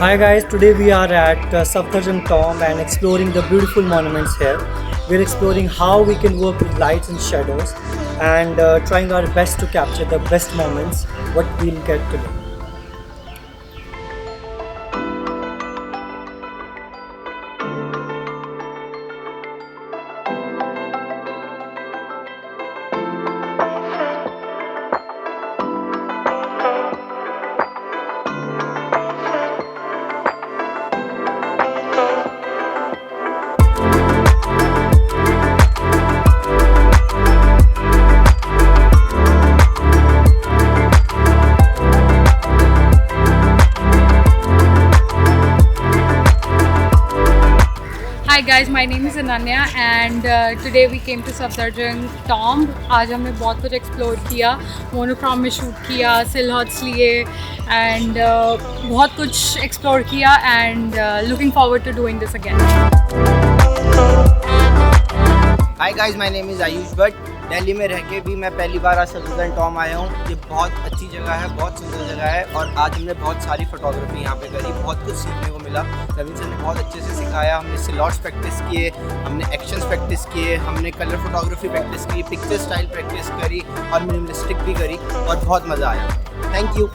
Hi guys, today we are at Safdarjung tomb and exploring the beautiful monuments here. We're exploring how we can work with lights and shadows and trying our best to capture the best moments what we'll get today. Hi guys, my name is Ananya and today we came to Safdarjung tomb. आज हमने बहुत कुछ explore किया, monochrome में shoot किया, सिलहट्स लिए and बहुत कुछ एक्सप्लोर किया and looking forward to doing this again. Hi guys, my name is Ayush Bhatt. Delhi में रह के भी मैं पहली बार आज सफदरजंग टॉम आया हूँ। ये बहुत अच्छी जगह है, बहुत सुंदर जगह है और आज हमने बहुत सारी फोटोग्राफी यहाँ पे करी, बहुत कुछ सीखने को मिला। नवीन सर ने बहुत अच्छे से सिखाया। हमने सिलॉट्स प्रैक्टिस किए, हमने एक्शंस प्रैक्टिस किए, हमने कलर फोटोग्राफी प्रैक्टिस की, पिक्चर स्टाइल प्रैक्टिस करी और मिनिमलिस्टिक भी करी और बहुत मज़ा आया। Thank you.